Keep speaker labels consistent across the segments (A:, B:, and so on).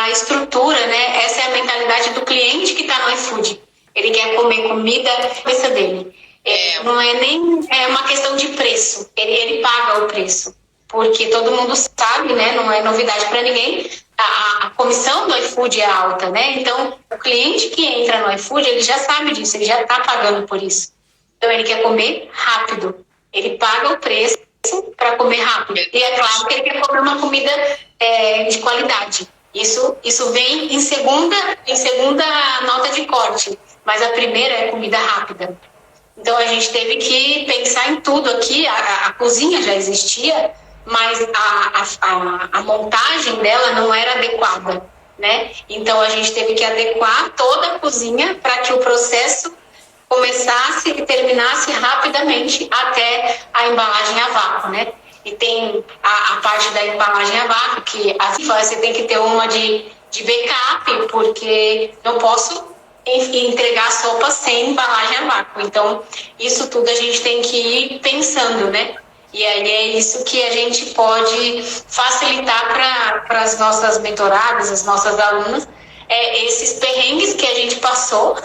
A: a estrutura, né? Essa é a mentalidade do cliente que está no iFood. Ele quer comer comida na cabeça dele. Não é nem uma questão de preço. Ele paga o preço. Porque todo mundo sabe, né? Não é novidade para ninguém. A comissão do iFood é alta, né? Então, o cliente que entra no iFood, ele já sabe disso, ele já está pagando por isso. Então, ele quer comer rápido. Ele paga o preço para comer rápido. E é claro que ele quer comer uma comida de qualidade. Isso vem em segunda nota de corte. Mas a primeira é comida rápida. Então, a gente teve que pensar em tudo aqui. A cozinha já existia, mas a montagem dela não era adequada, né? Então, a gente teve que adequar toda a cozinha para que o processo começasse e terminasse rapidamente até a embalagem a vácuo, né? E tem a parte da embalagem a vácuo, que você tem que ter uma de backup, porque não posso entregar sopa sem embalagem a vácuo. Então, isso tudo a gente tem que ir pensando, né? E aí é isso que a gente pode facilitar para as nossas mentoradas, as nossas alunas, esses perrengues que a gente passou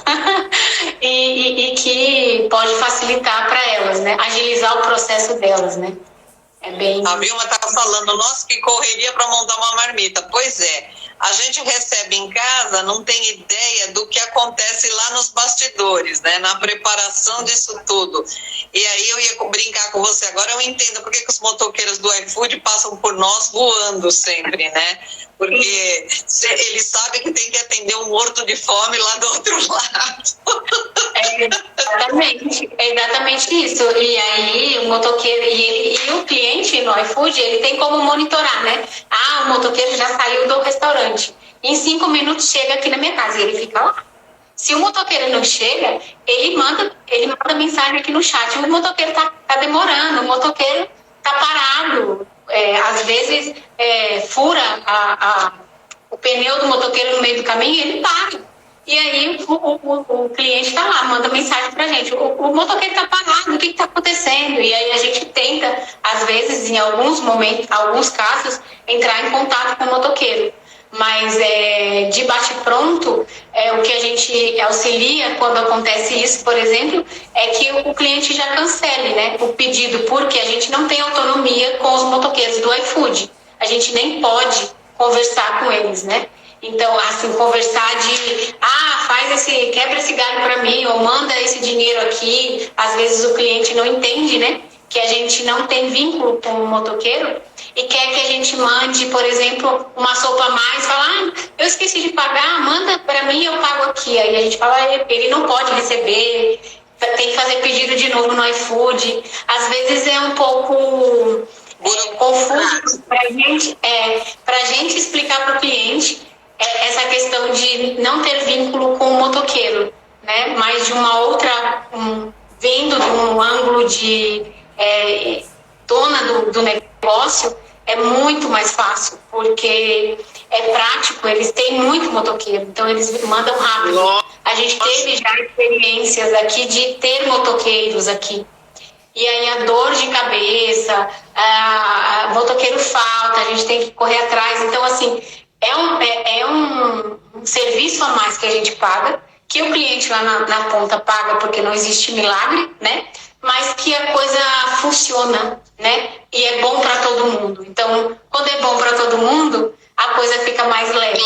A: e que pode facilitar para elas, né? Agilizar o processo delas, né?
B: A Vilma estava falando, nossa, que correria para montar uma marmita. Pois é, a gente recebe em casa, não tem ideia do que acontece lá nos bastidores, né? Na preparação disso tudo. E aí eu ia brincar com você agora, eu entendo por que os motoqueiros do iFood passam por nós voando sempre, né? Porque eles sabem que tem que atender um morto de fome lá do outro lado.
A: É exatamente isso. E aí o motoqueiro e o cliente no iFood, ele tem como monitorar, né? O motoqueiro já saiu do restaurante. Em 5 minutos chega aqui na minha casa e ele fica lá. Se o motoqueiro não chega, ele manda mensagem aqui no chat. O motoqueiro tá demorando, o motoqueiro tá parado. Às vezes fura o pneu do motoqueiro no meio do caminho e ele para. E aí o cliente está lá, manda mensagem pra gente. O motoqueiro está parado, o que está acontecendo? E aí a gente tenta, às vezes, em alguns momentos, alguns casos, entrar em contato com o motoqueiro. Mas de bate-pronto, o que a gente auxilia quando acontece isso, por exemplo, é que o cliente já cancele, né, o pedido, porque a gente não tem autonomia com os motoqueiros do iFood. A gente nem pode conversar com eles, né? Então, assim, conversar quebra esse galho para mim, ou manda esse dinheiro aqui. Às vezes o cliente não entende, né? Que a gente não tem vínculo com o motoqueiro e quer que a gente mande, por exemplo, uma sopa a mais, fala, eu esqueci de pagar, manda para mim, eu pago aqui. Aí a gente fala, ele não pode receber, tem que fazer pedido de novo no iFood. Às vezes é um pouco confuso para a gente explicar para o cliente essa questão de não ter vínculo com o motoqueiro, né? Mas de uma outra, vendo de um ângulo de dona do negócio, é muito mais fácil, porque é prático, eles têm muito motoqueiro, então eles mandam rápido. A gente teve já experiências aqui de ter motoqueiros aqui. E aí a dor de cabeça, motoqueiro falta, a gente tem que correr atrás. Então, assim, é um serviço a mais que a gente paga, que o cliente lá na ponta paga porque não existe milagre, né? Mas que a coisa funciona, né? E é bom para todo mundo. Então, quando é bom para todo mundo, a coisa fica mais leve.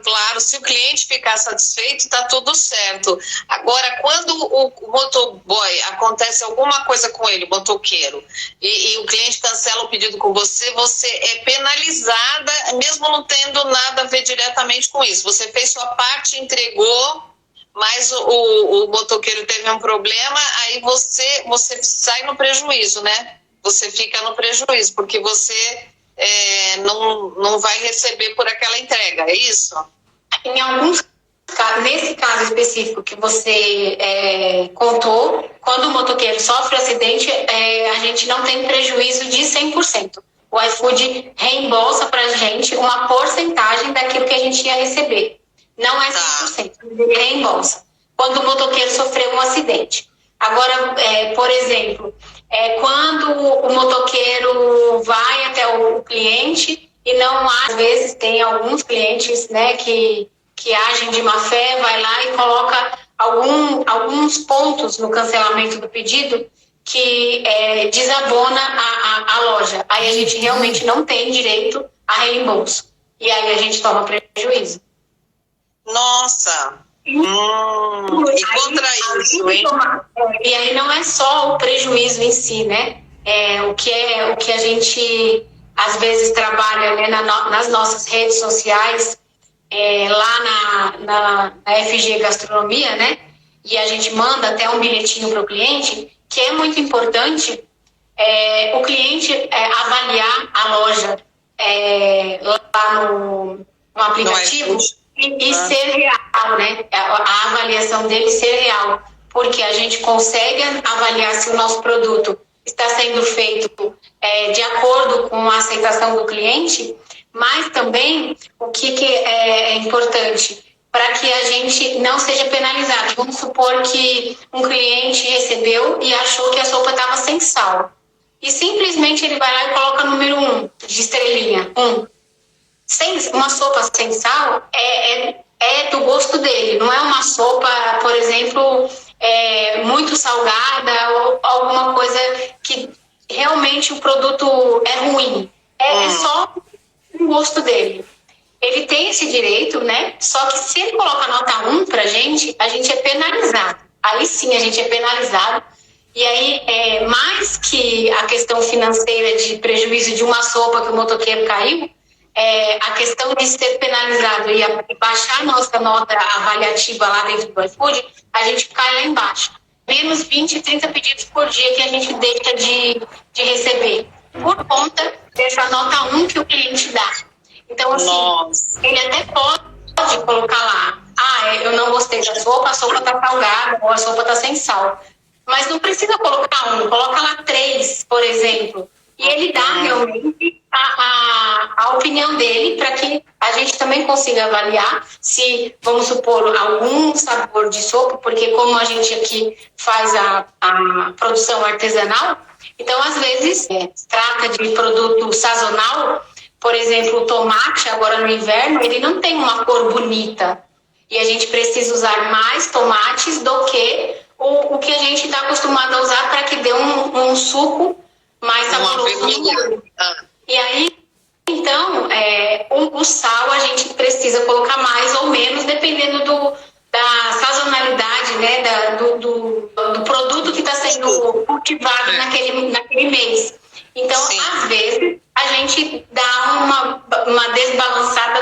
B: Claro. Se o cliente ficar satisfeito, está tudo certo. Agora, quando o motoboy acontece alguma coisa com ele, o motoqueiro, e o cliente cancela o pedido com você, você é penalizada, mesmo não tendo nada a ver diretamente com isso. Você fez sua parte, entregou, mas o motoqueiro teve um problema, aí você sai no prejuízo, né? Você fica no prejuízo, porque você não vai receber por aquela entrega, é isso?
A: Em alguns casos, nesse caso específico que você contou, quando o motoqueiro sofre acidente, a gente não tem prejuízo de 100%. O iFood reembolsa para a gente uma porcentagem daquilo que a gente ia receber. Não é 100%, ele reembolsa. Quando o motoqueiro sofreu um acidente. Agora, por exemplo, quando o motoqueiro vai até o cliente e não há, às vezes tem alguns clientes, né, que agem de má fé, vai lá e coloca alguns pontos no cancelamento do pedido que desabona a loja. Aí a gente realmente não tem direito a reembolso. E aí a gente toma prejuízo.
B: Nossa! E contra isso, hein?
A: E aí não é só o prejuízo em si, né? O que a gente às vezes trabalha, né, nas nossas redes sociais, lá na FG Gastronomia, né? E a gente manda até um bilhetinho para o cliente, que é muito importante o cliente avaliar a loja lá no aplicativo e ser real, né? A avaliação dele ser real, porque a gente consegue avaliar se o nosso produto está sendo feito de acordo com a aceitação do cliente, mas também o que é importante para que a gente não seja penalizado. Vamos supor que um cliente recebeu e achou que a sopa estava sem sal. E simplesmente ele vai lá e coloca número 1, de estrelinha, 1. Uma sopa sem sal é do gosto dele, não é uma sopa, por exemplo, muito salgada ou alguma coisa que realmente o produto é ruim. É só o gosto dele. Ele tem esse direito, né? Só que se ele coloca nota 1 pra gente, a gente é penalizado. Aí sim a gente é penalizado. E aí, mais que a questão financeira de prejuízo de uma sopa que o motoqueiro caiu, a questão de ser penalizado e baixar a nossa nota avaliativa lá dentro do iFood, a gente cai lá embaixo. Menos 20, 30 pedidos por dia que a gente deixa de receber, por conta dessa nota 1 que o cliente dá. Então, assim, ele até pode colocar lá, eu não gostei da sopa, a sopa tá salgada ou a sopa tá sem sal. Mas não precisa colocar 1, coloca lá 3, por exemplo. E ele dá realmente a opinião dele para que a gente também consiga avaliar se, vamos supor, algum sabor de sopa, porque como a gente aqui faz a produção artesanal, então às vezes trata de produto sazonal, por exemplo, o tomate agora no inverno, ele não tem uma cor bonita. E a gente precisa usar mais tomates do que o que a gente está acostumado a usar para que dê um suco mais saboroso. E aí, então, o sal a gente precisa colocar mais ou menos, dependendo da sazonalidade, né, do produto que está sendo cultivado naquele mês. Então, às vezes, a gente dá uma desbalançada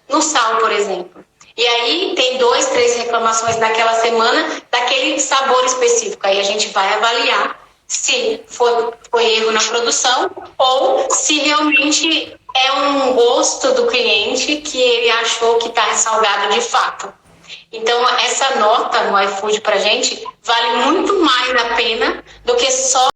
A: no sal, por exemplo. E aí tem 2, 3 reclamações naquela semana daquele sabor específico. Aí a gente vai avaliar se foi erro na produção ou se realmente é um gosto do cliente que ele achou que está salgado de fato. Então, essa nota no iFood pra gente vale muito mais a pena do que só